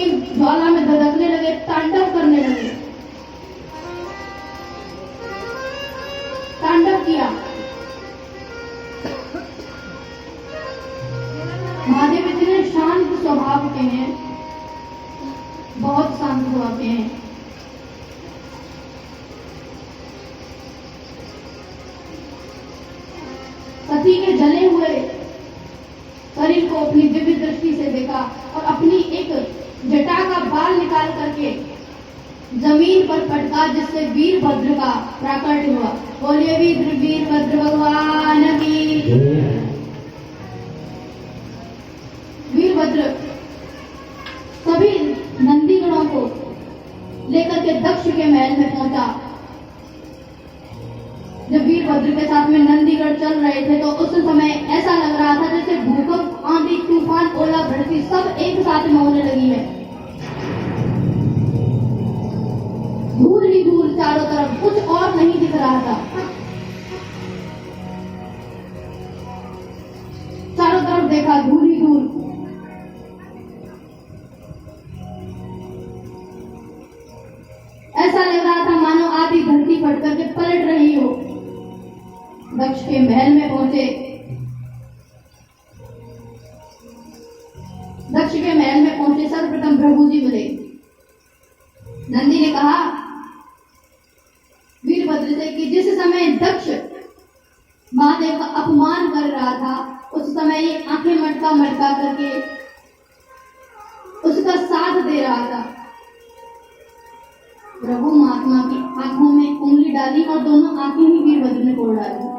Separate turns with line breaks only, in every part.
की ज्वाला में धधकने लगे, तांडव करने लगे, तांडव किया। महादेव इतने शांत स्वभाव के हैं, बहुत शांत स्वभाव के हैं। सती के जले हुए शरीर को अपनी दिव्य दृष्टि से देखा और अपनी एक जटा का बाल निकाल करके जमीन पर पटका, जिससे वीरभद्र का प्राकट्य हुआ। बोलिए वीरभद्र भगवान की। वीरभद्र सभी नंदीगणों को लेकर के दक्ष के महल में पहुंचा। जब वीरभद्र के साथ में नंदीगण चल रहे थे तो उस समय ऐसा लग रहा था जैसे भूकंप, आंधी, तूफान, ओला भड़की सब एक साथ में होने लगी है। धूल ही धूल चारों तरफ, कुछ और नहीं दिख रहा था। चारों तरफ देखा, धूल ही धूल। ऐसा लग रहा था मानो आधी धरती फट करके पलट रही हो। दक्ष के महल में पहुंचे। दक्ष के महल में पहुंचे, सर्वप्रथम प्रभु जी मिले। नंदी ने कहा वीरभद्र से कि जिस समय दक्ष महादेव का अपमान कर रहा था, उस समय ये आंखें मटका मटका करके उसका साथ दे रहा था। प्रभु महात्मा की आंखों में उंगली डाली और दोनों आंखें ही वीरभद्र ने फोड़ डाली।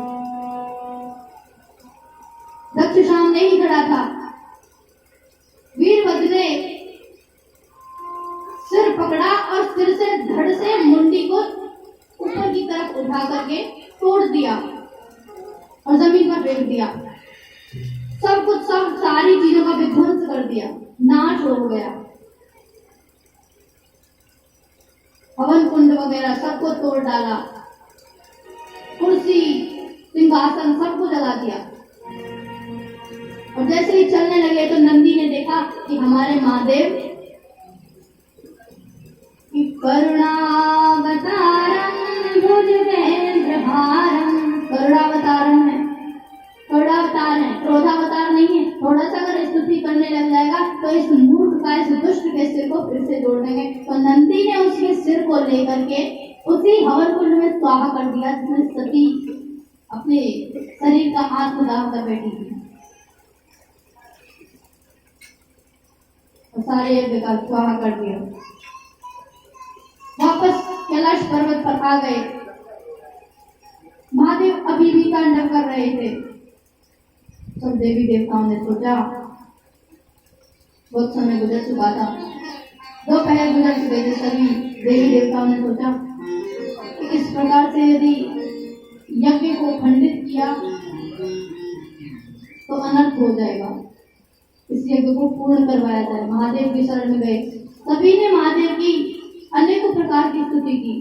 दक्ष सामने ही खड़ा था। वीरभद्र ने सिर पकड़ा और सिर से धड़ से मुंडी को ऊपर की तरफ उठा करके तोड़ दिया और जमीन पर फेंक दिया। सब कुछ, सब सारी चीजों का विध्वंस कर दिया, नाश हो गया। हवन कुंड वगैरह सबको तोड़ डाला, कुर्सी, सिंहासन सबको जला दिया। और जैसे ही चलने लगे तो नंदी ने देखा कि हमारे महादेव की करुणावतारम भुजगेंद्रहारम, करुणावतारम है, करुणावतार है, क्रोधावतार नहीं है। थोड़ा सा अगर स्तुति करने लग जाएगा तो इस मूर्ख का, इस दुष्ट के सिर को फिर से जोड़ देंगे। तो नंदी ने उसके सिर को लेकर के उसी हवन कुंड में स्वाहा कर दिया, जिसमें सती अपने शरीर का आत्मदाह कर बैठी थी। सारे यज्ञ का स्वाहा कर दिया। वापस कैलाश पर्वत पर आ गए। महादेव अभी भी तांडव कर रहे थे। सब देवी देवताओं ने सोचा, बहुत समय गुजर चुका था, दोपहर गुजर चुके थे। सभी देवी देवताओं ने सोचा कि इस प्रकार से यदि यज्ञ को खंडित किया तो अनर्थ हो जाएगा, इस यज्ञ को पूर्ण करवाया जाए। महादेव की शरण में गए। सभी ने महादेव की अनेकों प्रकार की स्तुति की।